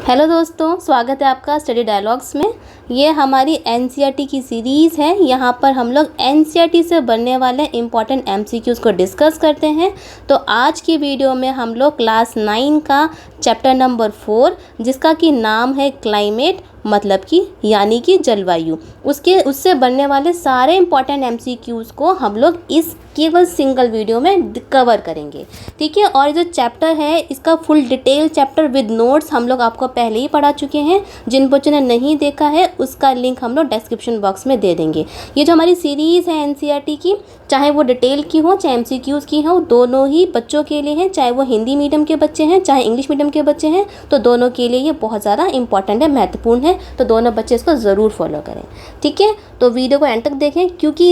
Hello दोस्तों, स्वागत है आपका स्टडी डायलॉग्स में। ये हमारी एनसीईआरटी की सीरीज़ है। यहाँ पर हम लोग एनसीईआरटी से बनने वाले इम्पॉर्टेंट एमसीक्यूज़ को डिस्कस करते हैं। तो आज की वीडियो में हम लोग क्लास 9 का चैप्टर नंबर 4 जिसका कि नाम है क्लाइमेट, मतलब कि यानी कि जलवायु, उससे बनने वाले सारे इम्पॉर्टेंट एमसीक्यूज़ को हम लोग इस केवल सिंगल वीडियो में कवर करेंगे, ठीक है। और जो चैप्टर है इसका full detail chapter with notes हम लोग आपको पहले ही पढ़ा चुके हैं। जिन बच्चों ने नहीं देखा है उसका लिंक हम लोग डिस्क्रिप्शन बॉक्स में दे देंगे। ये जो हमारी सीरीज़ है एनसीईआरटी की, चाहे वो डिटेल की हो चाहे एमसीक्यूज़ की हो, दोनों ही बच्चों के लिए हैं। चाहे वो हिंदी मीडियम के बच्चे हैं चाहे इंग्लिश मीडियम के बच्चे हैं, तो दोनों के लिए ये बहुत ज़्यादा इंपॉर्टेंट है, महत्वपूर्ण है। तो दोनों बच्चे इसको ज़रूर फॉलो करें, ठीक है। तो वीडियो को एंड तक देखें, क्योंकि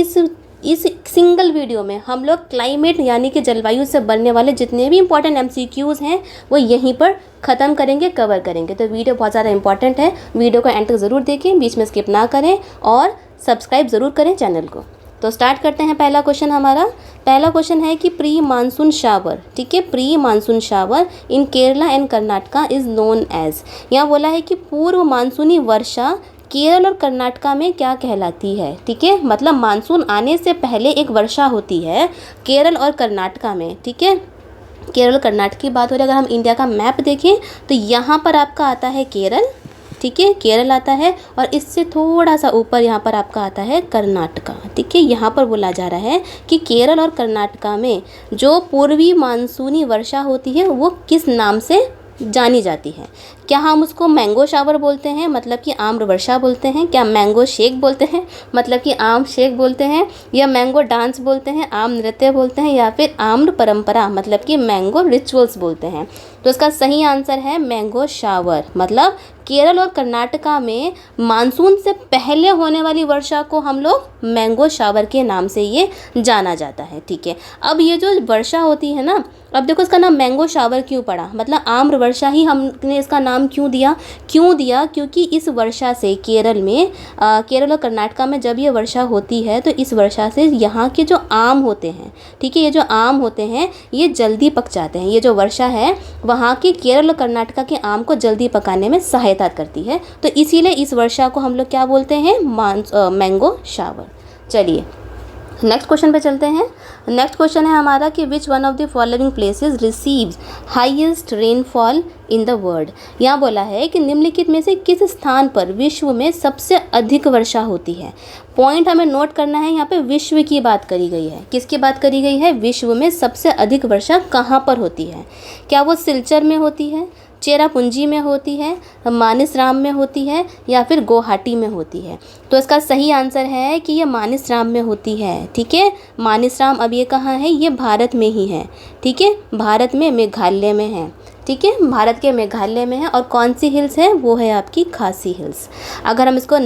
इस सिंगल वीडियो में हम लोग क्लाइमेट यानी कि जलवायु से बनने वाले जितने भी इंपॉर्टेंट एमसीक्यूज़ हैं वो यहीं पर ख़त्म करेंगे, कवर करेंगे। तो वीडियो बहुत ज़्यादा इंपॉर्टेंट है, वीडियो को एंड तक ज़रूर देखें, बीच में स्किप ना करें और सब्सक्राइब ज़रूर करें चैनल को। तो स्टार्ट करते हैं। पहला क्वेश्चन है कि प्री मानसून शावर, ठीक है, pre monsoon shower in Kerala and Karnataka is known as. यहाँ बोला है कि पूर्व मानसूनी वर्षा केरल और कर्नाटका में क्या कहलाती है, ठीक है। मतलब मानसून आने से पहले एक वर्षा होती है केरल और कर्नाटका में, ठीक है। केरल और कर्नाटक की बात हो रही है, अगर हम इंडिया का मैप देखें तो यहाँ पर आपका आता है केरल, ठीक है, केरल आता है, और इससे थोड़ा सा ऊपर यहाँ पर आपका आता है कर्नाटका, ठीक है। यहाँ पर बोला जा रहा है कि केरल और कर्नाटका में जो पूर्वी मानसूनी वर्षा होती है वो किस नाम से जानी जाती है। क्या हम उसको मैंगो शावर बोलते हैं, मतलब कि आम्र वर्षा बोलते हैं, क्या मैंगो शेक बोलते हैं, मतलब कि आम शेक बोलते हैं, या मैंगो डांस बोलते हैं, आम नृत्य बोलते हैं, या फिर आम्र परंपरा मतलब कि मैंगो रिचुअल्स बोलते हैं। तो इसका सही आंसर है मैंगो शावर। मतलब केरल और कर्नाटका में मानसून से पहले होने वाली वर्षा को हम लोग मैंगो शावर के नाम से ये जाना जाता है, ठीक है। अब ये जो वर्षा होती है ना, अब देखो इसका नाम मैंगो शावर क्यों पड़ा, मतलब आम्र वर्षा ही हमने इसका नाम क्यों दिया, क्योंकि इस वर्षा से केरल और कर्नाटका में जब ये वर्षा होती है तो इस वर्षा से यहाँ के जो आम होते हैं, ठीक है, ये जो आम होते हैं ये जल्दी पक जाते हैं। ये जो वर्षा है वहाँ के केरल और कर्नाटका के आम को जल्दी पकाने में सहायता करती है, तो इसीलिए इस वर्षा को हम लोग क्या बोलते हैं, मैंगो शावर। चलिए नेक्स्ट क्वेश्चन पे चलते हैं। नेक्स्ट क्वेश्चन है हमारा कि which one of the following places receives highest rainfall in the world. यहाँ बोला है कि निम्नलिखित में से किस स्थान पर विश्व में सबसे अधिक वर्षा होती है। पॉइंट हमें नोट करना है, यहाँ पे विश्व की बात करी गई है। किसकी बात करी गई है, विश्व में सबसे अधिक वर्षा कहाँ पर होती है। क्या वो सिलचर में होती है, चेरापूंजी में होती है, मानसराम में होती है, या फिर गुवाहाटी में होती है। तो इसका सही आंसर है कि ये मानसराम में होती है, ठीक है। मानसराम अब ये कहाँ है, ये भारत में ही है, ठीक है, भारत में मेघालय में है, ठीक है, भारत के मेघालय में है। और कौन सी हिल्स है, वो है आपकी खासी हिल्स। अगर हम इसको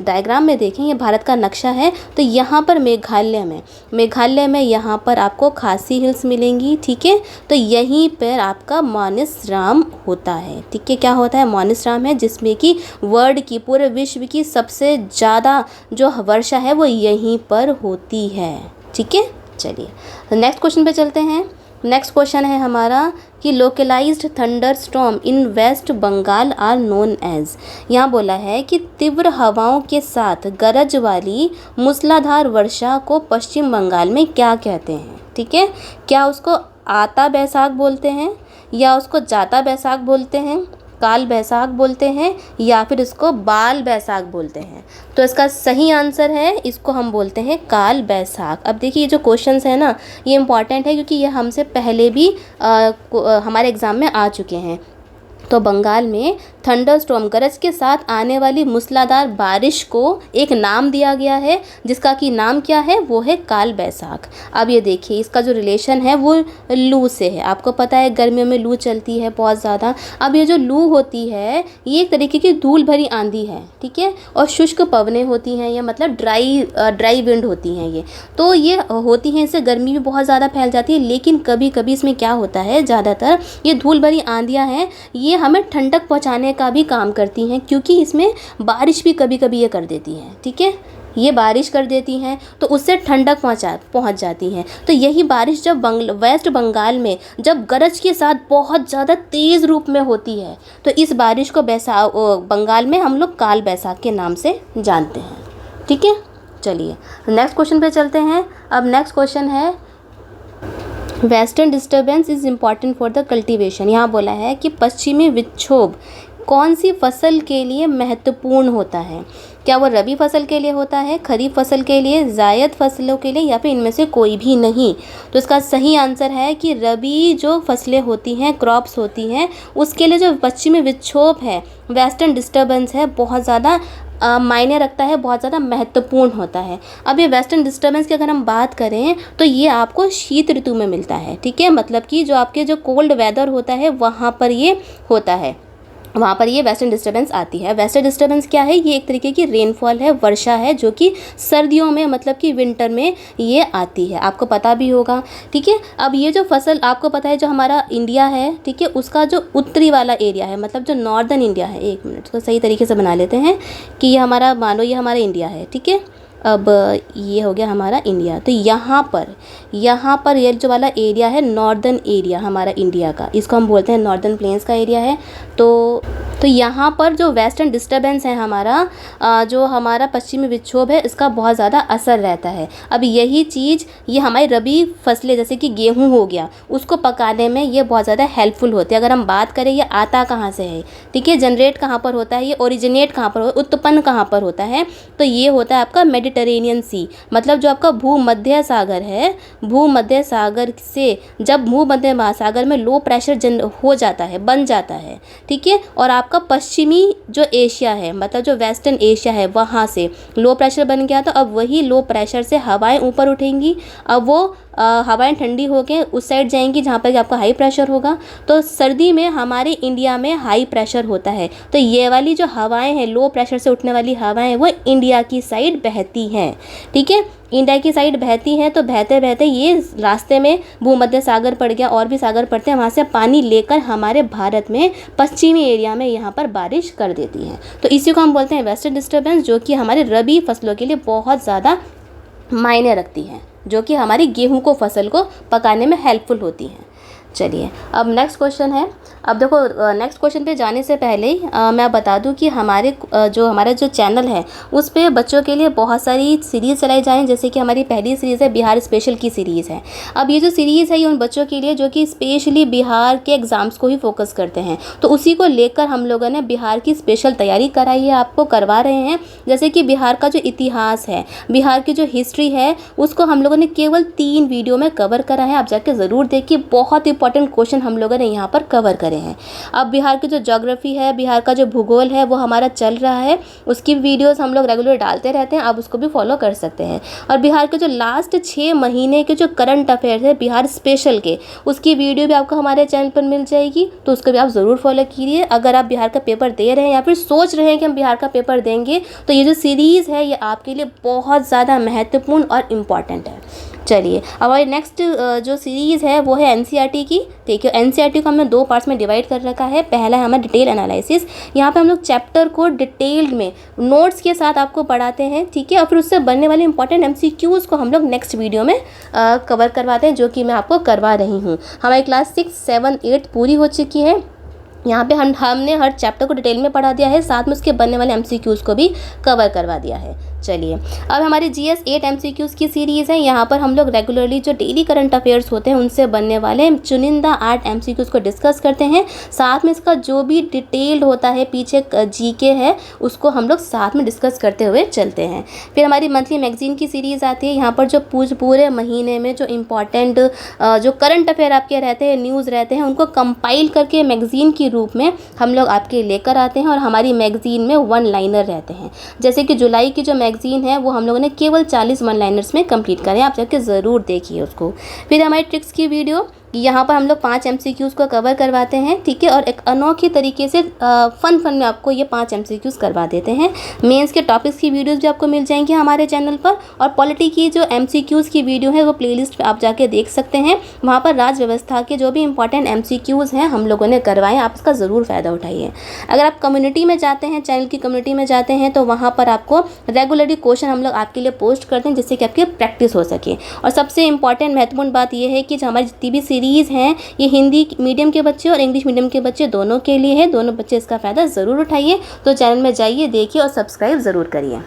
डायग्राम में देखें, ये भारत का नक्शा है, तो यहाँ पर मेघालय में यहाँ पर आपको खासी हिल्स मिलेंगी, ठीक है। तो यहीं पर आपका मानसराम होता है, ठीक है। क्या होता है, मानसराम है, जिसमें कि वर्ल्ड की, पूरे विश्व की सबसे ज़्यादा जो वर्षा है वो यहीं पर होती है, ठीक है। चलिए नेक्स्ट क्वेश्चन पे चलते हैं। नेक्स्ट क्वेश्चन है हमारा कि localized thunder storm in West Bengal are known as. यहाँ बोला है कि तीव्र हवाओं के साथ गरज वाली मूसलाधार वर्षा को पश्चिम बंगाल में क्या कहते हैं, ठीक है। क्या उसको आता बैसाख बोलते हैं, या उसको जाता बैसाख बोलते हैं, काल बैसाख बोलते हैं, या फिर इसको बाल बैसाख बोलते हैं। तो इसका सही आंसर है, इसको हम बोलते हैं काल बैसाख। अब देखिए ये जो क्वेश्चंस है ना, ये इंपॉर्टेंट है क्योंकि ये हमसे पहले भी हमारे एग्ज़ाम में आ चुके हैं। तो बंगाल में थंडर स्टॉर्म, गरज के साथ आने वाली मूसलाधार बारिश को एक नाम दिया गया है, जिसका कि नाम क्या है, वो है काल बैसाख। अब ये देखिए इसका जो रिलेशन है वो लू से है। आपको पता है गर्मियों में लू चलती है बहुत ज़्यादा। अब ये जो लू होती है ये एक तरीके की धूल भरी आंधी है, ठीक है, और शुष्क पवनें होती हैं, ये मतलब ड्राई विंड होती हैं ये। तो ये होती हैं, इससे गर्मी भी बहुत ज़्यादा फैल जाती है। लेकिन कभी कभी इसमें क्या होता है, ज़्यादातर ये धूल भरी आंधियाँ हैं, ये हमें ठंडक पहुंचाने का भी काम करती हैं, क्योंकि इसमें बारिश भी कभी कभी ये कर देती हैं, ठीक है। ये बारिश कर देती हैं तो उससे ठंडक पहुंच जाती हैं। तो यही बारिश जब वेस्ट बंगाल में जब गरज के साथ बहुत ज़्यादा तेज़ रूप में होती है तो इस बारिश को बंगाल में हम लोग काल बैसाख के नाम से जानते हैं। ठीक है, चलिए नेक्स्ट क्वेश्चन पे चलते हैं। अब नेक्स्ट क्वेश्चन है western disturbance is important for the cultivation. यहाँ बोला है कि पश्चिमी विक्षोभ कौन सी फसल के लिए महत्वपूर्ण होता है? क्या वो रबी फसल के लिए होता है, खरीफ फसल के लिए, जायद फसलों के लिए, या फिर इनमें से कोई भी नहीं? तो इसका सही आंसर है कि रबी जो फसलें होती हैं, क्रॉप्स होती हैं, उसके लिए जो पश्चिमी विक्षोभ है, वेस्टर्न डिस्टर्बेंस है, बहुत ज़्यादा मायने रखता है, बहुत ज़्यादा महत्वपूर्ण होता है। अब ये वेस्टर्न डिस्टर्बेंस की अगर हम बात करें तो ये आपको शीत ऋतु में मिलता है। ठीक है, मतलब कि जो आपके जो कोल्ड वेदर होता है वहाँ पर ये होता है, वहाँ पर ये वेस्टर्न डिस्टर्बेंस आती है। वेस्टर्न डिस्टर्बेंस क्या है? ये एक तरीके की रेनफॉल है, वर्षा है, जो कि सर्दियों में मतलब कि विंटर में ये आती है, आपको पता भी होगा। ठीक है, अब ये जो फसल आपको पता है जो हमारा इंडिया है, ठीक है, उसका जो उत्तरी वाला एरिया है, मतलब जो नॉर्दर्न इंडिया है, एक मिनट इसको सही तरीके से बना लेते हैं कि ये हमारा, मानो ये हमारा इंडिया है। ठीक है, अब ये हो गया हमारा इंडिया। तो यहाँ पर ये जो वाला एरिया है नॉर्दर्न एरिया हमारा इंडिया का, इसको हम बोलते हैं नॉर्दर्न प्लेन्स का एरिया है। तो यहाँ पर जो वेस्टर्न डिस्टर्बेंस है हमारा, जो हमारा पश्चिमी विक्षोभ है, इसका बहुत ज़्यादा असर रहता है। अब यही चीज़ ये हमारी रबी फसलें जैसे कि गेहूँ हो गया, उसको पकाने में ये बहुत ज़्यादा हेल्पफुल होती है। अगर हम बात करें ये आता कहाँ से है, ठीक है, जनरेट कहाँ पर होता है, ये ओरिजिनेट कहाँ पर, उत्पन्न कहाँ पर होता है, तो ये होता है आपका मेडिटेरेनियन सी, मतलब जो आपका भूमध्य सागर है, भूमध्य सागर से जब भूमध्य महासागर में लो प्रेशर हो जाता है, बन जाता है। ठीक है, और आपका पश्चिमी जो एशिया है, मतलब जो वेस्टर्न एशिया है, वहाँ से लो प्रेशर बन गया। तो अब वही लो प्रेशर से हवाएं ऊपर उठेंगी, अब वो हवाएं ठंडी होकर उस साइड जाएंगी जहाँ पर आपका हाई प्रेशर होगा। तो सर्दी में हमारे इंडिया में हाई प्रेशर होता है, तो ये वाली जो हवाएं हैं, लो प्रेशर से उठने वाली हवाएं, वो इंडिया की साइड बहती हैं। ठीक है, इंडिया की साइड बहती हैं, तो बहते बहते ये रास्ते में भूमध्य सागर पड़ गया, और भी सागर पड़ते हैं, वहाँ से पानी लेकर हमारे भारत में पश्चिमी एरिया में यहाँ पर बारिश कर देती है। तो इसी को हम बोलते हैं वेस्टर्न डिस्टर्बेंस, जो कि हमारे रबी फसलों के लिए बहुत ज़्यादा मायने रखती हैं, जो कि हमारी गेहूं को फसल को पकाने में हेल्पफुल होती हैं। चलिए अब नेक्स्ट क्वेश्चन है। अब देखो नेक्स्ट क्वेश्चन पे जाने से पहले मैं बता दूं कि हमारा जो चैनल है उस पे बच्चों के लिए बहुत सारी सीरीज़ चलाई जा रही हैं। जैसे कि हमारी पहली सीरीज़ है बिहार स्पेशल की सीरीज़ है। अब ये जो सीरीज़ है ये उन बच्चों के लिए जो कि स्पेशली बिहार के एग्ज़ाम्स को ही फोकस करते हैं, तो उसी को लेकर हम लोगों ने बिहार की स्पेशल तैयारी कराई है, आपको करवा रहे हैं। जैसे कि बिहार का जो इतिहास है, बिहार की जो हिस्ट्री है, उसको हम लोगों ने केवल 3 वीडियो में कवर करा है। आप जाके ज़रूर देखिए, बहुत इंपॉर्टेंट क्वेश्चन हम लोगों ने यहाँ पर कवर करे हैं। अब बिहार की जो ज्योग्राफी है, बिहार का जो भूगोल है, वो हमारा चल रहा है, उसकी वीडियोस हम लोग रेगुलर डालते रहते हैं, आप उसको भी फॉलो कर सकते हैं। और बिहार के जो लास्ट 6 महीने के जो करंट अफेयर्स है बिहार स्पेशल के, उसकी वीडियो भी आपको हमारे चैनल पर मिल जाएगी, तो उसको भी आप ज़रूर फॉलो कीजिए। अगर आप बिहार का पेपर दे रहे हैं या फिर सोच रहे हैं कि हम बिहार का पेपर देंगे, तो ये जो सीरीज़ है ये आपके लिए बहुत ज़्यादा महत्वपूर्ण और इम्पॉर्टेंट है। चलिए अब हमारी नेक्स्ट जो सीरीज़ है वो है एनसीईआरटी की। देखिए एनसीईआरटी को हमने 2 पार्ट्स में डिवाइड कर रखा है। पहला है हमारा डिटेल एनालिसिस, यहाँ पे हम लोग चैप्टर को डिटेल्ड में नोट्स के साथ आपको पढ़ाते हैं, ठीक है, और फिर उससे बनने वाले इंपॉर्टेंट एमसीक्यूज़ को हम लोग नेक्स्ट वीडियो में कवर करवाते हैं, जो कि मैं आपको करवा रही हूँ। हमारी क्लास 6, 7, 8 पूरी हो चुकी है। यहाँ पे हमने हर चैप्टर को डिटेल में पढ़ा दिया है, साथ में उसके बनने वाले एमसीक्यूज़ को भी कवर करवा दिया है। चलिए अब हमारी जीएस 8 एमसीक्यूज़ की सीरीज़ है। यहाँ पर हम लोग रेगुलरली जो डेली करंट अफेयर्स होते हैं उनसे बनने वाले चुनिंदा 8 एमसीक्यूज़ को डिस्कस करते हैं। साथ में इसका जो भी डिटेल्ड होता है, पीछे जीके है, उसको हम लोग साथ में डिस्कस करते हुए चलते हैं। फिर हमारी मंथली मैगजीन की सीरीज़ आती है। यहाँ पर जो पूरे महीने में जो इम्पॉर्टेंट जो करंट अफेयर आपके रहते हैं, न्यूज़ रहते हैं, उनको कंपाइल करके मैगजीन की रूप में हम लोग आपके लेकर आते हैं। और हमारी मैगजीन में 1 लाइनर रहते हैं। जैसे कि जुलाई की जो मैगजीन है वो हम लोगों ने केवल 40 1 लाइनर्स में कंप्लीट करें, आप जाके ज़रूर देखिए उसको। फिर हमारी ट्रिक्स की वीडियो यहाँ पर हम लोग 5 MCQs को कवर करवाते हैं, ठीक है, और एक अनोखे तरीके से फन में आपको ये 5 MCQs करवा देते हैं। मेंस के टॉपिक्स की वीडियोस भी आपको मिल जाएंगी हमारे चैनल पर, और पॉलिटी की जो MCQs की वीडियो है वो प्लेलिस्ट पे आप जाके देख सकते हैं। वहाँ पर राज्य व्यवस्था के जो भी इंपॉर्टेंट MCQs हैं हम लोगों ने करवाए, आप इसका ज़रूर फ़ायदा उठाइए। अगर आप कम्युनिटी में जाते हैं, चैनल की कम्युनिटी में जाते हैं, तो वहाँ पर आपको रेगुलरली क्वेश्चन हम लोग आपके लिए पोस्ट करते हैं, जिससे कि आपकी प्रैक्टिस हो सके। और सबसे इंपॉर्टेंट महत्वपूर्ण बात यह है कि जो हमारी जितनी भी सीरीज़ हैं ये हिंदी मीडियम के बच्चे और इंग्लिश मीडियम के बच्चे दोनों के लिए है। दोनों बच्चे इसका फ़ायदा ज़रूर उठाइए। तो चैनल में जाइए, देखिए और सब्सक्राइब ज़रूर करिए।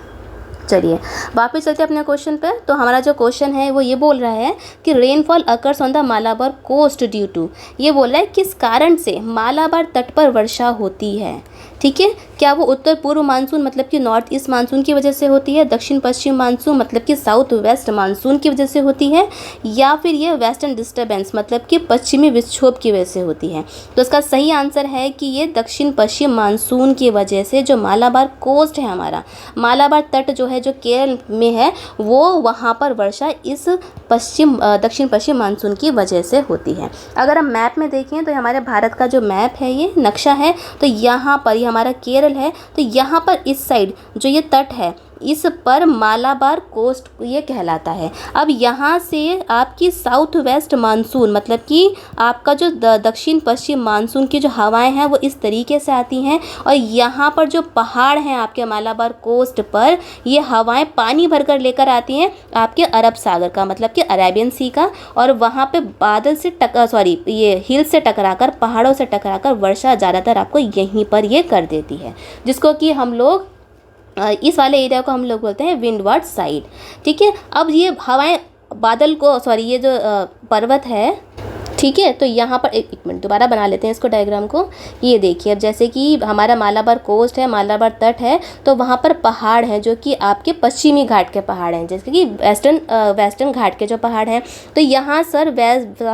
चलिए वापस चलते हैं अपने क्वेश्चन पर। तो हमारा जो क्वेश्चन है वो ये बोल रहा है कि rainfall occurs on the Malabar coast due to, ये बोल रहा है किस कारण से मालाबार तट पर वर्षा होती है, ठीक है। क्या वो उत्तर पूर्व मानसून मतलब कि नॉर्थ ईस्ट मानसून की वजह से होती है, दक्षिण पश्चिम मानसून मतलब कि साउथ वेस्ट मानसून की वजह से होती है, या फिर ये वेस्टर्न डिस्टर्बेंस मतलब कि पश्चिमी विक्षोभ की वजह से होती है। तो इसका सही आंसर है कि ये दक्षिण पश्चिम मानसून की वजह से, जो मालाबार कोस्ट है हमारा, मालाबार तट जो है जो केरल में है, वो वहाँ पर वर्षा इस दक्षिण पश्चिम मानसून की वजह से होती है। अगर हम मैप में देखें तो हमारे भारत का जो मैप है, ये नक्शा है, तो यहाँ पर ये हमारा केरल है, तो यहाँ पर इस साइड जो ये तट है इस पर मालाबार कोस्ट ये कहलाता है। अब यहाँ से आपकी साउथ वेस्ट मानसून मतलब कि आपका जो दक्षिण पश्चिम मानसून की जो हवाएं हैं वो इस तरीके से आती हैं, और यहाँ पर जो पहाड़ हैं आपके मालाबार कोस्ट पर, ये हवाएं पानी भरकर लेकर आती हैं आपके अरब सागर का मतलब कि अरेबियन सी का, और वहाँ पे बादल से ये हिल से टकराकर, पहाड़ों से टकराकर वर्षा ज़्यादातर आपको यहीं पर ये कर देती है, जिसको कि हम लोग इस वाले एरिया को हम लोग बोलते हैं विंडवर्ड साइड, ठीक है। अब ये हवाएं बादल को ये जो पर्वत है, ठीक है, तो यहाँ पर एक मिनट दोबारा बना लेते हैं इसको डायग्राम को। ये देखिए, अब जैसे कि हमारा मालाबार कोस्ट है, मालाबार तट है, तो वहाँ पर पहाड़ हैं जो कि आपके पश्चिमी घाट के पहाड़ हैं, जैसे कि वेस्टर्न घाट के जो पहाड़ हैं। तो यहाँ सर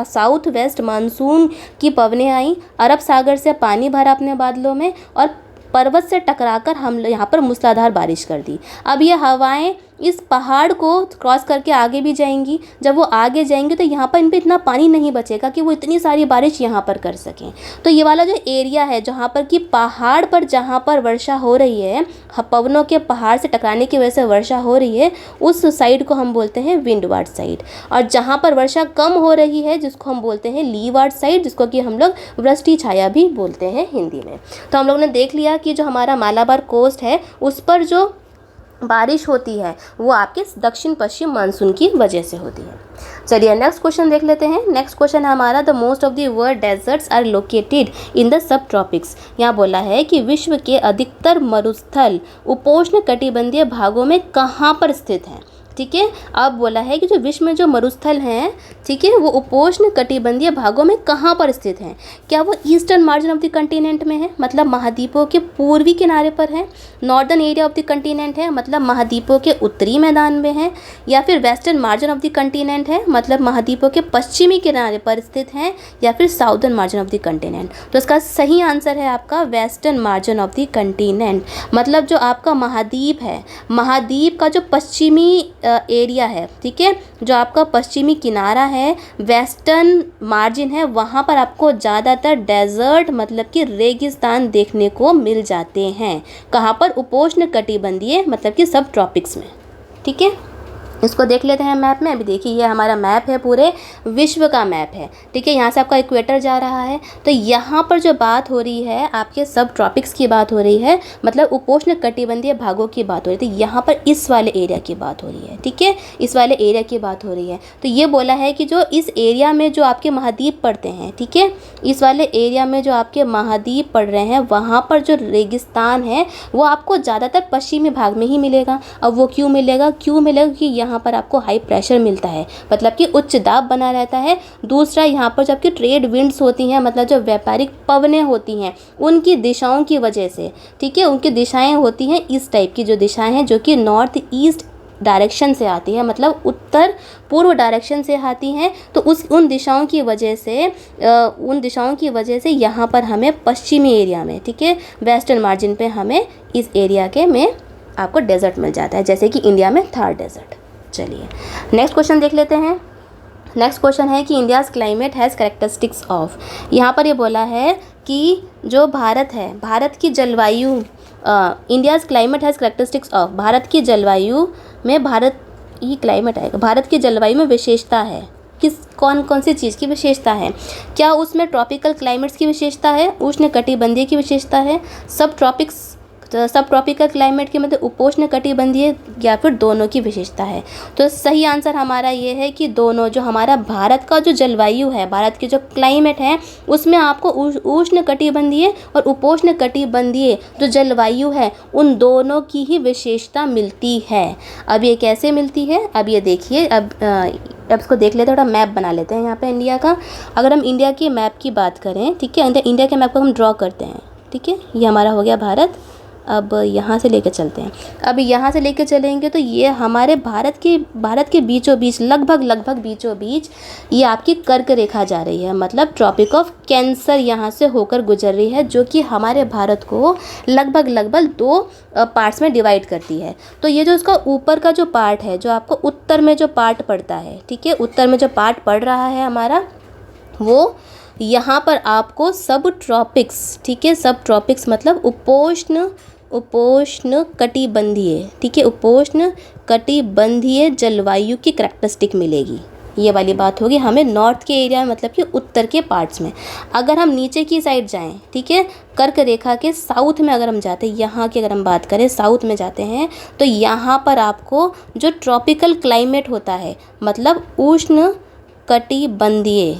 साउथ वेस्ट मानसून की पवनें आई, अरब सागर से पानी भरा अपने बादलों में, और पर्वत से टकराकर हम यहाँ पर मूसलाधार बारिश कर दी। अब ये हवाएं इस पहाड़ को क्रॉस करके आगे भी जाएंगी। जब वो आगे जाएंगे तो यहाँ पर इन पर इतना पानी नहीं बचेगा कि वो इतनी सारी बारिश यहाँ पर कर सकें। तो ये वाला जो एरिया है जहाँ पर कि पहाड़ पर जहाँ पर वर्षा हो रही है, पवनों के पहाड़ से टकराने की वजह से वर्षा हो रही है, उस साइड को हम बोलते हैं विंडवार्ड साइड। और जहाँ पर वर्षा कम हो रही है जिसको हम बोलते हैं लीवार्ड साइड, जिसको कि हम लोग वृष्टि छाया भी बोलते हैं हिंदी में। तो हम लोग ने देख लिया कि जो हमारा मालाबार कोस्ट है उस पर जो बारिश होती है वो आपके दक्षिण पश्चिम मानसून की वजह से होती है। चलिए नेक्स्ट क्वेश्चन देख लेते हैं। नेक्स्ट क्वेश्चन है हमारा, the most of the world deserts are located in the subtropics. यहाँ बोला है कि विश्व के अधिकतर मरुस्थल उपोष्ण कटिबंधीय भागों में कहाँ पर स्थित हैं, ठीक है। अब बोला है कि जो विश्व में जो मरुस्थल हैं, ठीक है, वो उपोष्ण कटिबंधीय भागों में कहाँ पर स्थित हैं। क्या वो eastern margin of the continent में है, मतलब महाद्वीपों के पूर्वी किनारे पर है, northern area of the continent है, मतलब महाद्वीपों के उत्तरी मैदान में है, या फिर western margin of the continent है, मतलब महाद्वीपों के पश्चिमी किनारे पर स्थित हैं, या फिर southern margin of the continent. तो इसका सही आंसर है आपका western margin of the continent, मतलब जो आपका महाद्वीप है, महाद्वीप का जो पश्चिमी एरिया है, ठीक है, जो आपका पश्चिमी किनारा है, वेस्टर्न मार्जिन है, वहाँ पर आपको ज़्यादातर डेजर्ट मतलब कि रेगिस्तान देखने को मिल जाते हैं। कहाँ पर? उपोष्ण कटिबंधीय मतलब कि सब ट्रॉपिक्स में, ठीक है। इसको देख लेते हैं मैप में। अभी देखिए ये हमारा मैप है, पूरे विश्व का मैप है, ठीक है। यहाँ से आपका इक्वेटर जा रहा है, तो यहाँ पर जो बात हो रही है आपके सब ट्रॉपिक्स की बात हो रही है, मतलब उपोष्ण कटिबंधीय भागों की बात हो रही है। तो यहाँ पर इस वाले एरिया की बात हो रही है, ठीक है, इस वाले एरिया की बात हो रही है। तो ये बोला है कि जो इस एरिया में जो आपके महाद्वीप पड़ते हैं, ठीक है, इस वाले एरिया में जो आपके महाद्वीप पड़ रहे हैं, वहाँ पर जो रेगिस्तान है वो आपको ज़्यादातर पश्चिमी भाग में ही मिलेगा। अब वो क्यों मिलेगा कि यहाँ पर आपको हाई प्रेशर मिलता है, मतलब कि उच्च दाब बना रहता है। दूसरा, यहाँ पर जब कि ट्रेड विंड्स होती हैं, मतलब जो व्यापारिक पवनें होती हैं, उनकी दिशाओं की वजह से, ठीक है, उनकी दिशाएं होती हैं इस टाइप की जो दिशाएं हैं, जो कि नॉर्थ ईस्ट डायरेक्शन से आती है, मतलब उत्तर पूर्व डायरेक्शन से आती हैं। तो उन दिशाओं की वजह से यहाँ पर हमें पश्चिमी एरिया में, ठीक है, वेस्टर्न मार्जिन पे हमें इस एरिया के में आपको डेजर्ट मिल जाता है, जैसे कि इंडिया में थार डेजर्ट। चलिए नेक्स्ट क्वेश्चन देख लेते हैं। नेक्स्ट क्वेश्चन है कि India's climate has characteristics of. यहाँ पर ये बोला है कि जो भारत है, भारत की जलवायु, India's climate has characteristics of, Bharat की जलवायु में, भारत ही क्लाइमेट आएगा, भारत की जलवायु में विशेषता है, किस कौन कौन सी चीज़ की विशेषता है? क्या उसमें ट्रॉपिकल क्लाइमेट्स की विशेषता है, उष्ण कटिबंधीय की विशेषता है, सब ट्रॉपिकल क्लाइमेट के मतलब उपोष्ण कटिबंधीय, या फिर दोनों की विशेषता है? तो सही आंसर हमारा ये है कि दोनों। जो हमारा भारत का जो जलवायु है, भारत की जो क्लाइमेट है, उसमें आपको उष्ण कटिबंधीय और उपोष्ण कटिबंधीय जो जलवायु है, उन दोनों की ही विशेषता मिलती है। अब ये कैसे मिलती है, अब ये देखिए। अब इसको देख लेते हैं, थोड़ा मैप बना लेते हैं यहाँ पे इंडिया का। अगर हम इंडिया के मैप की बात करें, ठीक है, इंडिया के मैप को हम ड्रॉ करते हैं, ठीक है, ये हमारा हो गया भारत। अब यहाँ से लेकर चलते हैं। अब यहाँ से लेकर चलेंगे तो ये हमारे भारत के बीचों बीच, लगभग बीचों बीच ये आपकी कर्क रेखा जा रही है, मतलब ट्रॉपिक ऑफ कैंसर यहाँ से होकर गुजर रही है, जो कि हमारे भारत को लगभग 2 पार्ट्स में डिवाइड करती है। तो ये जो उसका ऊपर का जो पार्ट है, जो आपको उत्तर में जो पार्ट पड़ता है, ठीक है, उत्तर में जो पार्ट पड़ रहा है हमारा, वो यहाँ पर आपको सब ट्रॉपिक्स, ठीक है, सब ट्रॉपिक्स मतलब उपोष्ण कटिबंधीय, ठीक है, उपोष्ण कटिबंधीय जलवायु की कैरेक्टरिस्टिक मिलेगी। ये वाली बात होगी हमें नॉर्थ के एरिया में, मतलब कि उत्तर के पार्ट्स में। अगर हम नीचे की साइड जाएं, ठीक है, कर्क रेखा के साउथ में अगर हम जाते हैं, यहाँ की अगर हम बात करें साउथ में जाते हैं, तो यहाँ पर आपको जो ट्रॉपिकल क्लाइमेट होता है, मतलब उष्ण कटिबंधीय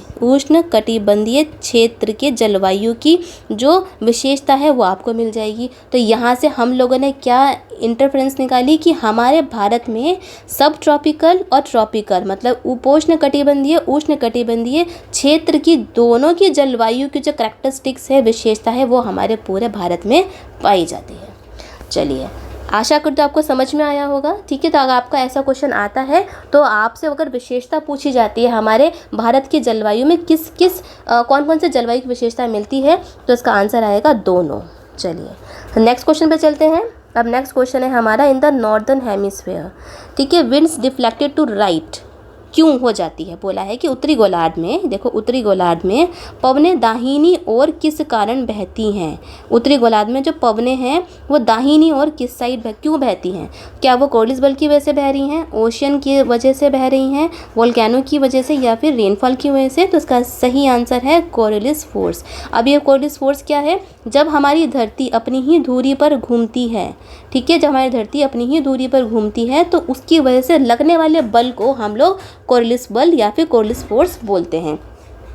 क्षेत्र के जलवायु की जो विशेषता है वो आपको मिल जाएगी। तो यहाँ से हम लोगों ने क्या इंटरफ्रेंस निकाली कि हमारे भारत में सब ट्रॉपिकल और ट्रॉपिकल मतलब उपोष्ण कटिबंधीय, उष्ण कटिबंधीय क्षेत्र की दोनों की जलवायु की जो कैरेक्टरिस्टिक्स है, विशेषता है, वो हमारे पूरे भारत में पाई जाती है। चलिए, आशा करते आपको समझ में आया होगा, ठीक है। तो अगर आपका ऐसा क्वेश्चन आता है तो आपसे अगर विशेषता पूछी जाती है हमारे भारत की जलवायु में कौन कौन से जलवायु की विशेषता मिलती है, तो इसका आंसर आएगा दोनों। चलिए नेक्स्ट क्वेश्चन पे चलते हैं। अब नेक्स्ट क्वेश्चन है हमारा, इन द नॉर्दर्न हेमिस्फीयर, ठीक है, विंड्स डिफ्लेक्टेड टू राइट क्यों हो जाती है? बोला है कि उत्तरी गोलार्ध में, देखो उत्तरी गोलार्ध में पवनें दाहिनी ओर किस कारण बहती हैं? उत्तरी गोलार्ध में जो पवनें हैं वो दाहिनी ओर किस साइड क्यों बहती हैं? क्या वो कोर्लिस बल की वजह से बह रही हैं, ओशियन की वजह से बह रही हैं, वोल्केनो की वजह से, या फिर रेनफॉल की वजह से? तो इसका सही आंसर है कोरियोलिस फोर्स। अब ये कोरियोलिस फोर्स क्या है? जब हमारी धरती अपनी ही धुरी पर घूमती है, ठीक है, जब हमारी धरती अपनी ही धुरी पर घूमती है तो उसकी वजह से लगने वाले बल को हम लोग कोरियोलिस बल या फिर कोरियोलिस फोर्स बोलते हैं।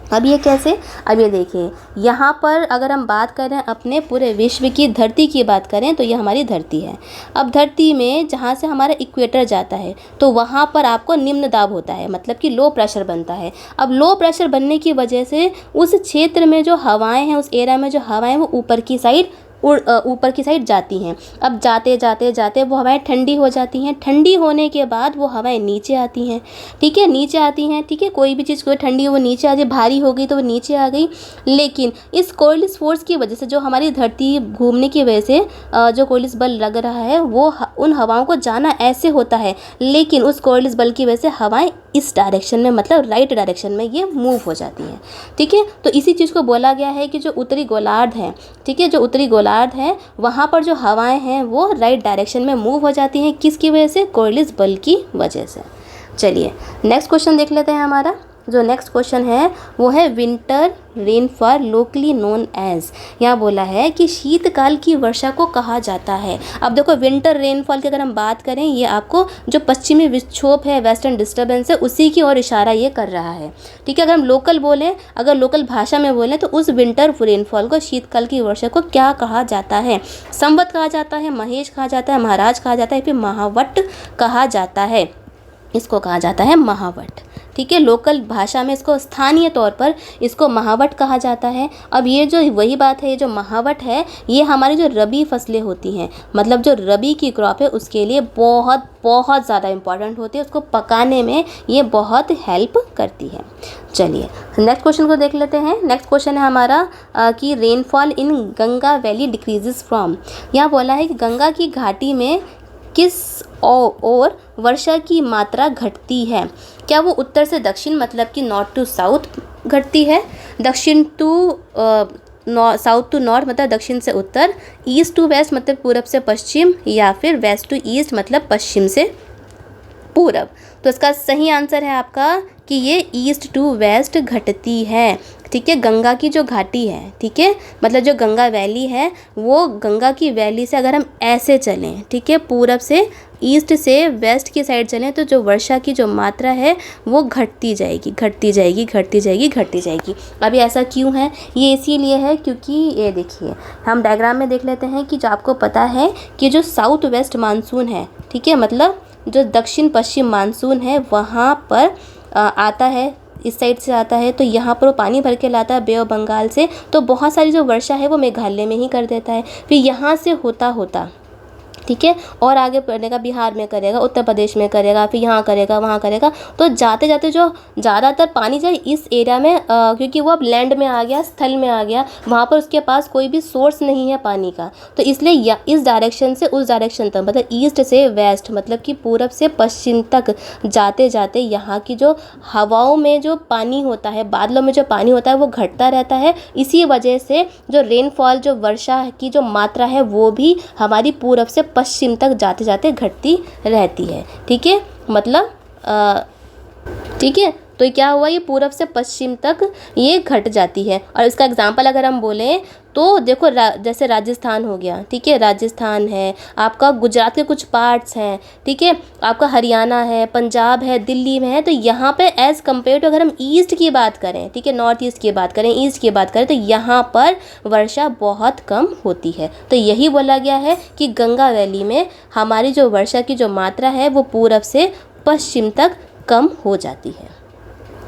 अब ये कैसे? अब ये देखिए, यहाँ पर अगर हम बात करें अपने पूरे विश्व की धरती की बात करें तो ये हमारी धरती है। अब धरती में जहाँ से हमारा इक्वेटर जाता है तो वहाँ पर आपको निम्न दाब होता है, मतलब कि लो प्रेशर बनता है। अब लो प्रेशर बनने की वजह से उस क्षेत्र में जो हवाएं हैं, उस एरिया में जो हवाएं हैं वो ऊपर की साइड जाती हैं। अब जाते जाते वो हवाएं ठंडी हो जाती हैं। ठंडी होने के बाद वो हवाएं नीचे आती हैं, ठीक है, नीचे आती हैं, ठीक है, कोई भी चीज़ कोई ठंडी वो नीचे आ जाए, भारी हो गई तो वो नीचे आ गई। लेकिन इस कोरियोलिस फोर्स की वजह से, जो हमारी धरती घूमने की वजह से जो कोरियोलिस बल लग रहा है, वो उन हवाओं को जाना ऐसे होता है, लेकिन उस कोरियोलिस बल की वजह से हवाएं इस डायरेक्शन में, मतलब राइट डायरेक्शन में ये मूव हो जाती हैं, ठीक है। तो इसी चीज़ को बोला गया है कि जो उत्तरी गोलार्ध है, ठीक है, जो उत्तरी गोलार्ध है वहाँ पर जो हवाएं हैं वो राइट डायरेक्शन में मूव हो जाती हैं। किसकी वजह से? कोरियोलिस बल की वजह से। चलिए नेक्स्ट क्वेश्चन देख लेते हैं। हमारा जो नेक्स्ट क्वेश्चन है वो है winter rainfall locally known as. यहाँ बोला है कि शीतकाल की वर्षा को कहा जाता है। अब देखो, विंटर रेनफॉल की अगर हम बात करें, ये आपको जो पश्चिमी विक्षोभ है, वेस्टर्न डिस्टर्बेंस है, उसी की ओर इशारा ये कर रहा है, ठीक है। अगर हम लोकल बोलें, अगर लोकल भाषा में बोलें तो उस विंटर रेनफॉल को, शीतकाल की वर्षा को क्या कहा जाता है? संवत कहा जाता है, महेश कहा जाता है, महाराज कहा जाता है, फिर महावट कहा जाता है। इसको कहा जाता है महावट, ठीक है। लोकल भाषा में इसको, स्थानीय तौर पर इसको महावट कहा जाता है। अब ये जो वही बात है, ये जो महावट है ये हमारी जो रबी फसलें होती हैं, मतलब जो रबी की क्रॉप है उसके लिए बहुत बहुत ज़्यादा इम्पॉर्टेंट होती है। उसको पकाने में ये बहुत हेल्प करती है। चलिए नेक्स्ट क्वेश्चन को देख लेते हैं। नेक्स्ट क्वेश्चन है हमारा कि rainfall in Ganga valley decreases from. यहाँ बोला है कि गंगा की घाटी में किस और वर्षा की मात्रा घटती है? क्या वो उत्तर से दक्षिण मतलब कि नॉर्थ टू साउथ घटती है, दक्षिण टू साउथ टू नॉर्थ मतलब दक्षिण से उत्तर, ईस्ट टू वेस्ट मतलब पूरब से पश्चिम, या फिर वेस्ट टू ईस्ट मतलब पश्चिम से पूरब? तो इसका सही आंसर है आपका कि ये ईस्ट टू वेस्ट घटती है। ठीक है, गंगा की जो घाटी है, ठीक है, मतलब जो गंगा वैली है, वो गंगा की वैली से अगर हम ऐसे चलें, ठीक है, पूरब से ईस्ट से वेस्ट की साइड चलें, तो जो वर्षा की जो मात्रा है वो घटती जाएगी, घटती जाएगी, घटती जाएगी, घटती जाएगी। अभी ऐसा क्यों है? ये इसीलिए है क्योंकि ये देखिए, हम डायग्राम में देख लेते हैं कि जो आपको पता है कि जो साउथ वेस्ट मानसून है, ठीक है, मतलब जो दक्षिण पश्चिम मानसून है, वहाँ पर आता है, इस साइड से आता है, तो यहाँ पर वो पानी भर के लाता है बे ऑफ बंगाल से, तो बहुत सारी जो वर्षा है वो मेघालय में ही कर देता है। फिर यहाँ से होता होता, ठीक है, और आगे बढ़ेगा, बिहार में करेगा, उत्तर प्रदेश में करेगा, फिर यहाँ करेगा, वहाँ करेगा, तो जाते जाते जो ज़्यादातर पानी जो इस एरिया में क्योंकि वो अब लैंड में आ गया, स्थल में आ गया, वहाँ पर उसके पास कोई भी सोर्स नहीं है पानी का, तो इसलिए इस डायरेक्शन से उस डायरेक्शन तक, मतलब ईस्ट से वेस्ट मतलब कि पूरब से पश्चिम तक जाते जाते यहाँ की जो हवाओं में जो पानी होता है, बादलों में जो पानी होता है, वो घटता रहता है। इसी वजह से जो रेनफॉल, जो वर्षा की जो मात्रा है, वो भी हमारी पूरब से पश्चिम तक जाते जाते घटती रहती है। ठीक है, मतलब ठीक है, तो ये क्या हुआ, ये पूरब से पश्चिम तक ये घट जाती है। और इसका एग्जांपल अगर हम बोलें तो देखो, जैसे राजस्थान हो गया, ठीक है, राजस्थान है, आपका गुजरात के कुछ पार्ट्स हैं, ठीक है, आपका हरियाणा है, पंजाब है, दिल्ली में है, तो यहाँ पे एज़ कम्पेयर टू अगर हम ईस्ट की बात करें, ठीक है, नॉर्थ ईस्ट की बात करें, ईस्ट की बात करें, तो यहाँ पर वर्षा बहुत कम होती है। तो यही बोला गया है कि गंगा वैली में हमारी जो वर्षा की जो मात्रा है वो पूरब से पश्चिम तक कम हो जाती है।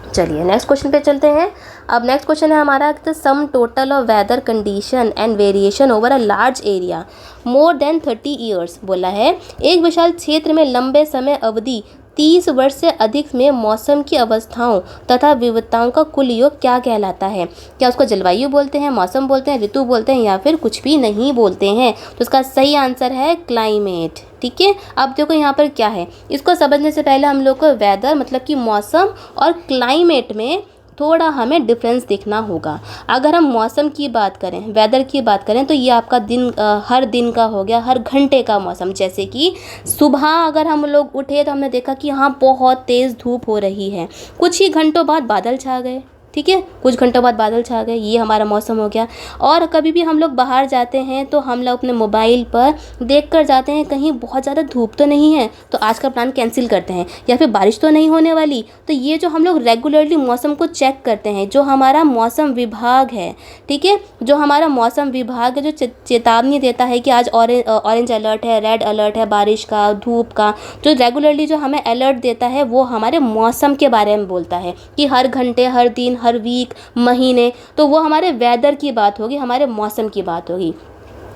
चलिए नेक्स्ट क्वेश्चन पे चलते हैं। अब नेक्स्ट क्वेश्चन है हमारा, the sum total of weather condition and variation over a large area more than 30 years बोला है। एक विशाल क्षेत्र में लंबे समय अवधि 30 वर्ष से अधिक में मौसम की अवस्थाओं तथा विविधताओं का कुल योग क्या कहलाता है? क्या उसको जलवायु बोलते हैं, मौसम बोलते हैं, ऋतु बोलते हैं, या फिर कुछ भी नहीं बोलते हैं? तो इसका सही आंसर है क्लाइमेट। ठीक है, अब देखो यहाँ पर क्या है, इसको समझने से पहले हम लोग को वेदर मतलब कि मौसम और क्लाइमेट में थोड़ा हमें डिफरेंस देखना होगा। अगर हम मौसम की बात करें, वेदर की बात करें, तो ये आपका दिन हर दिन का हो गया, हर घंटे का मौसम। जैसे कि सुबह अगर हम लोग उठे तो हमने देखा कि हाँ बहुत तेज़ धूप हो रही है, कुछ ही घंटों बाद बादल छा गए, ठीक है, कुछ घंटों बाद बादल छा गए, ये हमारा मौसम हो गया। और कभी भी हम लोग बाहर जाते हैं तो हम लोग अपने मोबाइल पर देख कर जाते हैं कहीं बहुत ज़्यादा धूप तो नहीं है, तो आज का प्लान कैंसिल करते हैं, या फिर बारिश तो नहीं होने वाली। तो ये जो हम लोग रेगुलरली मौसम को चेक करते हैं, जो हमारा मौसम विभाग है, ठीक है, जो हमारा मौसम विभाग है, जो चेतावनी देता है कि आज ऑरेंज अलर्ट है, रेड अलर्ट है, बारिश का, धूप का, जो रेगुलरली जो हमें अलर्ट देता है, वो हमारे मौसम के बारे में बोलता है कि हर घंटे, हर दिन, हर वीक, महीने, तो वो हमारे वेदर की बात होगी, हमारे मौसम की बात होगी।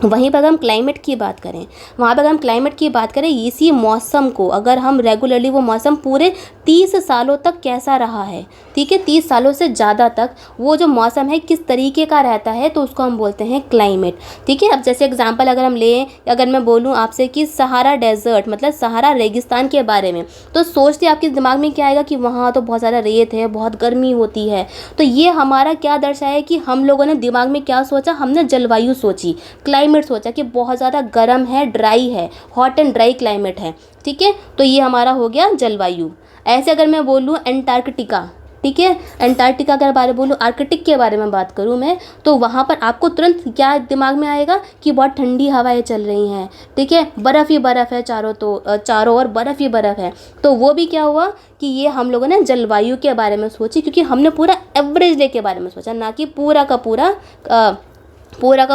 वहीं पर अगर हम क्लाइमेट की बात करें, वहाँ पर अगर हम क्लाइमेट की बात करें, इसी मौसम को अगर हम रेगुलरली वो मौसम पूरे 30 सालों तक कैसा रहा है, ठीक है, 30 सालों से ज़्यादा तक वो जो मौसम है किस तरीके का रहता है, तो उसको हम बोलते हैं क्लाइमेट। ठीक है, अब जैसे एग्जांपल अगर हम लें, अगर मैं बोलूँ आपसे कि सहारा डेजर्ट मतलब सहारा रेगिस्तान के बारे में, तो सोचते आपके दिमाग में क्या आएगा कि वहाँ तो बहुत ज़्यादा रेत है, बहुत गर्मी होती है। तो ये हमारा क्या दर्शाया कि हम लोगों ने दिमाग में क्या सोचा, हमने जलवायु सोची, क्लाइमेट सोचा कि बहुत ज़्यादा गर्म है, ड्राई है, हॉट एंड ड्राई क्लाइमेट है। ठीक है, तो ये हमारा हो गया जलवायु। ऐसे अगर मैं बोलूँ एंटार्कटिका, ठीक है, एंटार्कटिका के बारे में बोलूँ, आर्कटिक के बारे में बात करूँ मैं, तो वहाँ पर आपको तुरंत क्या दिमाग में आएगा कि बहुत ठंडी हवाएं चल रही हैं, ठीक है, बर्फ़ ही बर्फ़ है, चारों ओर बर्फ़ ही बर्फ़ है। तो वो भी क्या हुआ कि ये हम लोगों ने जलवायु के बारे में सोची, क्योंकि हमने पूरा एवरेज डे के बारे में सोचा, ना कि पूरा का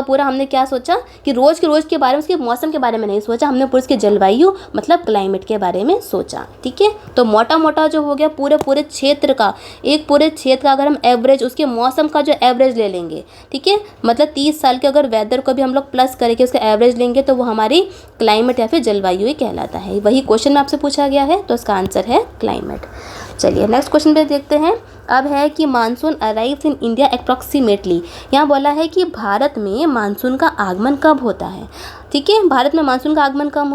पूरा हमने क्या सोचा कि रोज़ के बारे में, उसके मौसम के बारे में नहीं सोचा, हमने पूरे उसके जलवायु मतलब क्लाइमेट के बारे में सोचा। ठीक है, तो मोटा मोटा जो हो गया पूरे क्षेत्र का, एक पूरे क्षेत्र का अगर हम एवरेज, उसके मौसम का जो एवरेज ले लेंगे, ठीक है, मतलब 30 साल के अगर वेदर को भी हम लोग प्लस करके उसका एवरेज लेंगे, तो वो हमारी क्लाइमेट या फिर जलवायु ही कहलाता है। वही क्वेश्चन में आपसे पूछा गया है, तो इसका आंसर है क्लाइमेट। चलिए नेक्स्ट क्वेश्चन पे देखते हैं। अब है कि monsoon arrives in India approximately. यहाँ बोला है कि भारत में मानसून का आगमन कब होता है। ठीक है, भारत में मानसून का आगमन कब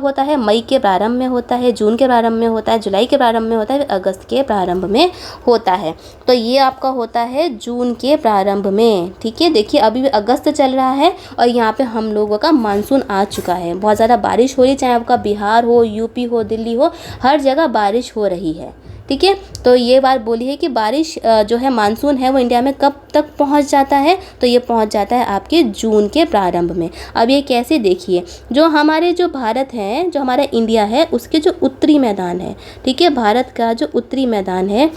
होता है? मई के प्रारंभ में होता है, जून के प्रारंभ में होता है, जुलाई के प्रारंभ में होता है, अगस्त के प्रारंभ में होता है। तो ये आपका होता है जून के प्रारंभ में। ठीक है, देखिए अभी भी अगस्त चल रहा है और यहाँ पे हम लोगों का मानसून आ चुका है। बहुत ज़्यादा बारिश हो रही, चाहे आपका बिहार हो, यूपी हो, दिल्ली हो, हर जगह बारिश हो रही है। ठीक है, तो ये बात बोली है कि बारिश जो है मानसून है वो इंडिया में कब तक पहुंच जाता है? तो ये पहुंच जाता है आपके जून के प्रारंभ में। अब ये कैसे, देखिए जो भारत है, जो हमारा इंडिया है, उसके जो उत्तरी मैदान है, ठीक है, भारत का जो उत्तरी मैदान है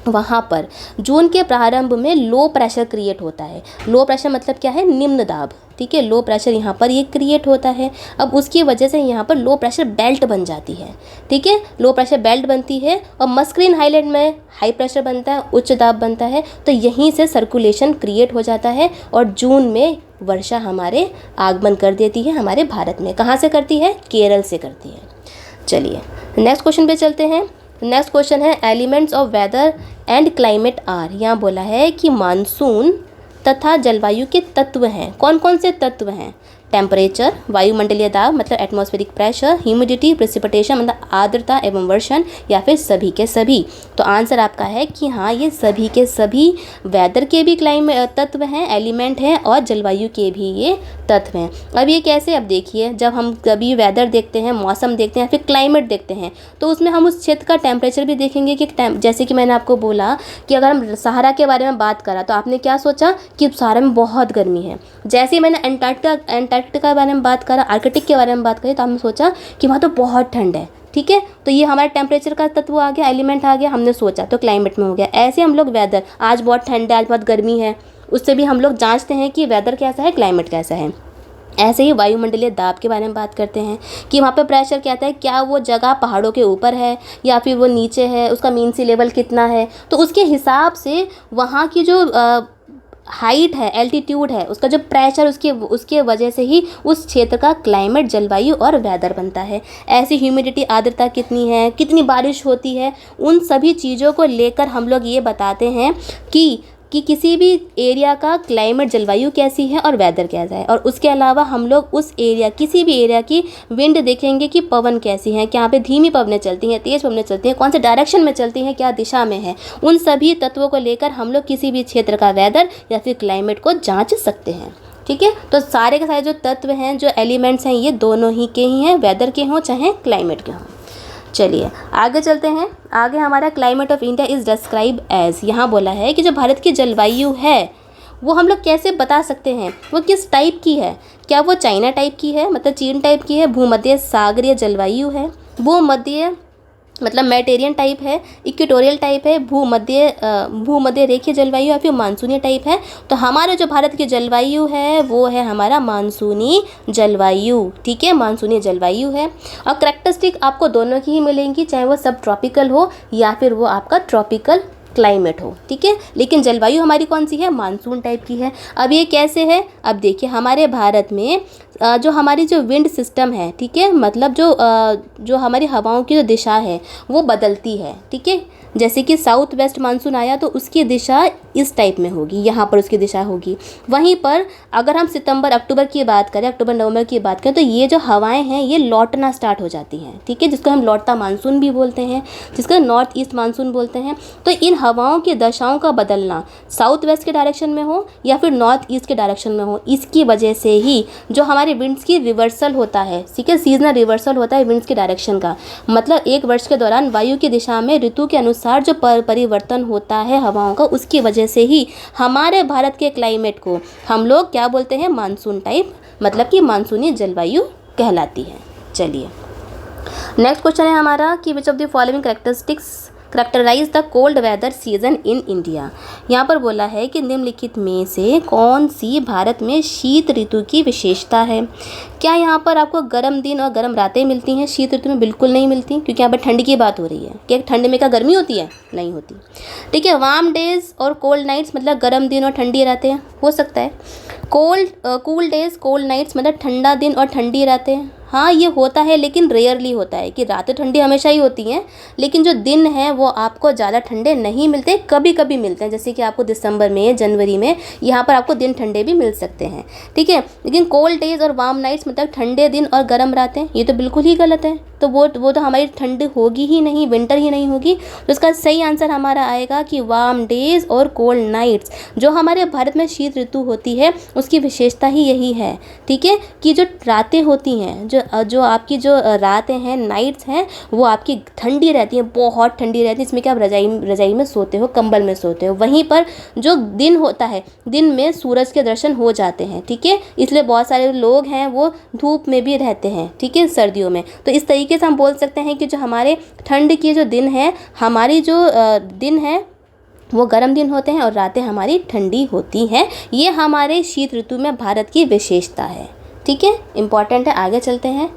वहाँ पर जून के प्रारंभ में लो प्रेशर क्रिएट होता है। लो प्रेशर मतलब क्या है? निम्न दाब। ठीक है, लो प्रेशर यहाँ पर ये क्रिएट होता है। अब उसकी वजह से यहाँ पर लो प्रेशर बेल्ट बन जाती है। ठीक है, लो प्रेशर बेल्ट बनती है और मस्करीन हाईलैंड में हाई प्रेशर बनता है, उच्च दाब बनता है। तो यहीं से सर्कुलेशन क्रिएट हो जाता है और जून में वर्षा हमारे आगमन कर देती है हमारे भारत में। कहाँ से करती है? केरल से करती है। चलिए नेक्स्ट क्वेश्चन पे चलते हैं। नेक्स्ट क्वेश्चन है elements of weather and climate are. यहाँ बोला है कि मानसून तथा जलवायु के तत्व हैं। कौन कौन से तत्व हैं? टेम्परेचर, वायुमंडलीय दाब मतलब एटमॉस्फेरिक प्रेशर, ह्यूमिडिटी, प्रेसिपिटेशन मतलब आर्द्रता एवं वर्षण, या फिर सभी के सभी। तो आंसर आपका है कि हाँ, ये सभी के सभी वेदर के भी क्लाइमेट तत्व हैं, एलिमेंट हैं, और जलवायु के भी ये तत्व हैं। अब ये कैसे? अब देखिए, जब हम कभी वेदर देखते हैं, मौसम देखते हैं, फिर क्लाइमेट देखते हैं, तो उसमें हम उस क्षेत्र का टेम्परेचर भी देखेंगे कि जैसे कि मैंने आपको बोला कि अगर हम सहारा के बारे में बात करा तो आपने क्या सोचा कि सहारा में बहुत गर्मी है। जैसे ही मैंने अंटार्कटिका के बारे में बात करा, आर्कटिक के बारे में बात करी, तो हमने सोचा कि वहाँ तो बहुत ठंड है। ठीक है, तो ये हमारे टेम्परेचर का तत्व आ गया, एलिमेंट आ गया, हमने सोचा तो क्लाइमेट में हो गया। ऐसे हम लोग वेदर, आज बहुत ठंड है, आज बहुत गर्मी है, उससे भी हम लोग जांचते हैं कि वेदर कैसा है, क्लाइमेट कैसा है। ऐसे ही वायुमंडलीय दाब के बारे में बात करते हैं कि वहाँ पे प्रेशर क्या है, क्या वो जगह पहाड़ों के ऊपर है या फिर वो नीचे है, उसका मीन सी लेवल कितना है। तो उसके हिसाब से वहाँ की जो हाइट है, एल्टीट्यूड है, उसका जो प्रेशर, उसके वजह से ही उस क्षेत्र का क्लाइमेट, जलवायु और वेदर बनता है। ऐसी ह्यूमिडिटी, आर्द्रता कितनी है, कितनी बारिश होती है, उन सभी चीज़ों को लेकर हम लोग ये बताते हैं कि किसी भी एरिया का क्लाइमेट, जलवायु कैसी है और वेदर कैसा है। और उसके अलावा हम लोग उस एरिया, किसी भी एरिया की विंड देखेंगे कि पवन कैसी है, क्या यहाँ पे धीमी पवनें चलती हैं, तेज़ पवनें चलती हैं, कौन से डायरेक्शन में चलती हैं, क्या दिशा में है। उन सभी तत्वों को लेकर हम लोग किसी भी क्षेत्र का वेदर या फिर क्लाइमेट को जाँच सकते हैं। ठीक है, तो सारे के सारे जो तत्व हैं, जो एलिमेंट्स हैं, ये दोनों ही के ही हैं, वेदर के हों चाहे क्लाइमेट के हों। चलिए आगे चलते हैं। आगे हमारा climate of India is describe as. यहाँ बोला है कि जो भारत की जलवायु है वो हम लोग कैसे बता सकते हैं, वो किस टाइप की है। क्या वो चाइना टाइप की है, मतलब चीन टाइप की है, भूमध्य सागरीय जलवायु है, भूमध्य मतलब मेडिटेरियन टाइप है, इक्वेटोरियल टाइप है, भूमध्य रेखीय जलवायु या फिर मानसूनी टाइप है। तो हमारे जो भारत की जलवायु है वो है हमारा मानसूनी जलवायु। ठीक है, मानसूनी जलवायु है। और करैक्टरिस्टिक आपको दोनों की ही मिलेंगी, चाहे वो सब ट्रॉपिकल हो या फिर वो आपका ट्रॉपिकल क्लाइमेट हो। ठीक है, लेकिन जलवायु हमारी कौन सी है? मानसून टाइप की है। अब ये कैसे है? अब देखिए हमारे भारत में जो हमारी जो विंड सिस्टम है, ठीक है, मतलब जो हमारी हवाओं की जो दिशा है वो बदलती है। ठीक है, जैसे कि साउथ वेस्ट मानसून आया तो उसकी दिशा इस टाइप में होगी, यहाँ पर उसकी दिशा होगी। वहीं पर अगर हम सितंबर अक्टूबर की बात करें, अक्टूबर नवंबर की बात करें, तो ये जो हवाएं हैं ये लौटना स्टार्ट हो जाती हैं। ठीक है, जिसको हम लौटता मानसून भी बोलते हैं, जिसको नॉर्थ ईस्ट मानसून बोलते हैं। तो इन हवाओं की दशाओं का बदलना साउथ वेस्ट के डायरेक्शन में हो या फिर नॉर्थ ईस्ट के डायरेक्शन में हो, इसकी वजह से ही जो हमारे विंड्स की रिवर्सल होता है। ठीक है, सीजनल रिवर्सल होता है विंड्स की डायरेक्शन का, मतलब एक वर्ष के दौरान वायु की दिशा में ऋतु के अनुसार जो परिवर्तन होता है हवाओं का, उसकी वजह से ही हमारे भारत के क्लाइमेट को हम लोग क्या बोलते हैं? मानसून टाइप, मतलब कि मानसूनी जलवायु कहलाती है। चलिए नेक्स्ट क्वेश्चन है हमारा कि which of the following characterize the cold weather season in India. यहाँ पर बोला है कि निम्नलिखित में से कौन सी भारत में शीत ऋतु की विशेषता है। क्या यहाँ पर आपको गर्म दिन और गर्म रातें मिलती हैं? शीत ऋतु में बिल्कुल नहीं मिलती, क्योंकि यहाँ पर ठंड की बात हो रही है। क्या ठंड में क्या गर्मी होती है? नहीं होती। ठीक है, वार्म डेज और कोल्ड नाइट्स मतलब गर्म दिन और ठंडी रातें हो सकता है। कूल डेज कोल्ड नाइट्स मतलब ठंडा दिन और ठंडी रातें हाँ ये होता है लेकिन रेयरली होता है कि रातें ठंडी हमेशा ही होती हैं, लेकिन जो दिन हैं वो आपको ज़्यादा ठंडे नहीं मिलते, कभी कभी मिलते हैं। जैसे कि आपको दिसंबर में, जनवरी में यहाँ पर आपको दिन ठंडे भी मिल सकते हैं, ठीक है। लेकिन कोल्ड डेज और वार्म नाइट्स मतलब ठंडे दिन और गर्म रातें, ये तो बिल्कुल ही गलत है। तो वो तो हमारी ठंड होगी ही नहीं, विंटर ही नहीं होगी। तो इसका सही आंसर हमारा आएगा कि वार्म डेज और कोल्ड नाइट्स। जो हमारे भारत में शीत ऋतु होती है उसकी विशेषता ही यही है, ठीक है, कि जो रातें होती हैं, जो आपकी जो रातें हैं, नाइट्स हैं, वो आपकी ठंडी रहती हैं, बहुत ठंडी रहती है। इसमें क्या आप रजाई में सोते हो, कंबल में सोते हो। वहीं पर जो दिन होता है, दिन में सूरज के दर्शन हो जाते हैं, ठीक है। इसलिए बहुत सारे लोग हैं वो धूप में भी रहते हैं, ठीक है, सर्दियों में। तो इस तरीके से हम बोल सकते हैं कि जो हमारे ठंड के जो दिन हैं, हमारी जो दिन है वो गर्म दिन होते हैं और रातें हमारी ठंडी होती हैं। ये हमारे शीत ऋतु में भारत की विशेषता है, ठीक है, इम्पॉर्टेंट है। आगे चलते हैं,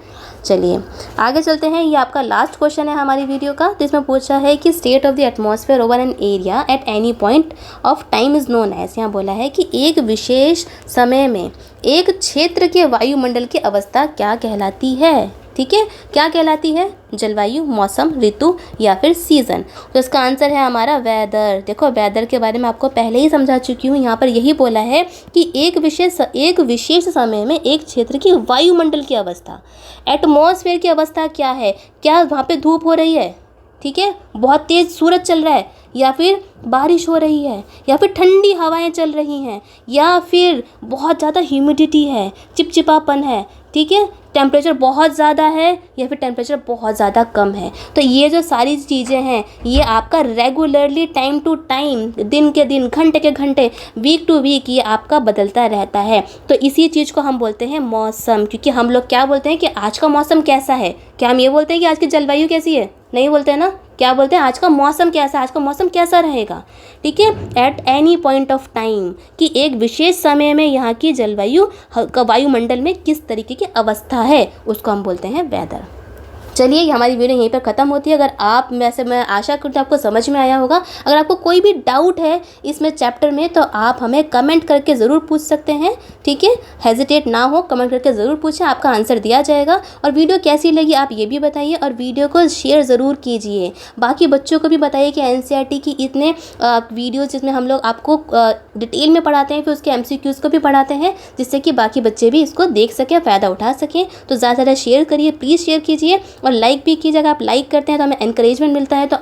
चलिए आगे चलते हैं। ये आपका लास्ट क्वेश्चन है हमारी वीडियो का। तो इसमें पूछा है कि state of the atmosphere over an area at any point of time is known as. यहाँ बोला है कि एक विशेष समय में एक क्षेत्र के वायुमंडल की अवस्था क्या कहलाती है, ठीक है, क्या कहलाती है? जलवायु, मौसम, ऋतु या फिर सीज़न। तो इसका आंसर है हमारा वेदर। देखो वेदर के बारे में आपको पहले ही समझा चुकी हूँ। यहाँ पर यही बोला है कि एक विशेष समय में एक क्षेत्र की वायुमंडल की अवस्था, एटमॉस्फेयर की अवस्था क्या है, क्या वहाँ पे धूप हो रही है, ठीक है, बहुत तेज़ सूरज चल रहा है, या फिर बारिश हो रही है, या फिर ठंडी हवाएं चल रही हैं, या फिर बहुत ज़्यादा ह्यूमिडिटी है, चिपचिपापन है, ठीक है, टेम्परेचर बहुत ज़्यादा है या फिर टेम्परेचर बहुत ज़्यादा कम है। तो ये जो सारी चीज़ें हैं ये आपका रेगुलरली टाइम टू टाइम, दिन के दिन, घंटे के घंटे, वीक टू वीक ये आपका बदलता रहता है। तो इसी चीज़ को हम बोलते हैं मौसम। क्योंकि हम लोग क्या बोलते हैं कि आज का मौसम कैसा है, क्या हम ये बोलते हैं कि आज की जलवायु कैसी है? नहीं बोलते हैं ना, क्या बोलते हैं आज का मौसम कैसा है, आज का मौसम कैसा रहेगा, ठीक है, eight any point of time, कि एक विशेष समय में यहाँ की जलवायु वायुमंडल में किस तरीके की अवस्था है, उसको हम बोलते हैं वेदर। चलिए हमारी वीडियो यहीं पर ख़त्म होती है। अगर आप मैं आशा करती हूँ आपको समझ में आया होगा। अगर आपको कोई भी डाउट है इसमें चैप्टर में तो आप हमें कमेंट करके ज़रूर पूछ सकते हैं, ठीक है, हेजिटेट ना हो, कमेंट करके ज़रूर पूछें, आपका आंसर दिया जाएगा। और वीडियो कैसी लगी आप ये भी बताइए और वीडियो को शेयर ज़रूर कीजिए। बाकी बच्चों को भी बताइए कि NCERT की इतने वीडियोज़ जिसमें हम लोग आपको डिटेल में पढ़ाते हैं, फिर उसके MCQs को भी पढ़ाते हैं, जिससे कि बाकी बच्चे भी इसको देख सकें, फ़ायदा उठा सकें। तो ज़्यादा से ज़्यादा शेयर करिए, प्लीज़ शेयर कीजिए और लाइक भी कीजिएगा। आप लाइक करते हैं तो हमें एनकरेजमेंट मिलता है, तो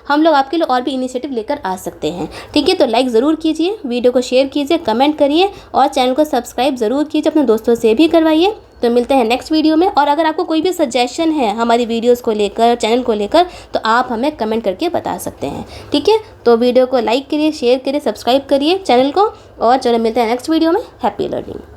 हम लोग आपके लिए और भी इनिशिएटिव लेकर आ सकते हैं, ठीक है। तो लाइक ज़रूर कीजिए, वीडियो को शेयर कीजिए, कमेंट करिए और चैनल को सब्सक्राइब ज़रूर कीजिए, अपने दोस्तों से भी करवाइए। तो मिलते हैं नेक्स्ट वीडियो में। और अगर आपको कोई भी सजेशन है हमारी वीडियोस को लेकर, चैनल को लेकर, तो आप हमें कमेंट करके बता सकते हैं, ठीक है। तो वीडियो को लाइक करिए, शेयर करिए, सब्सक्राइब करिए चैनल को, और चलो मिलते हैं नेक्स्ट वीडियो में। Happy learning.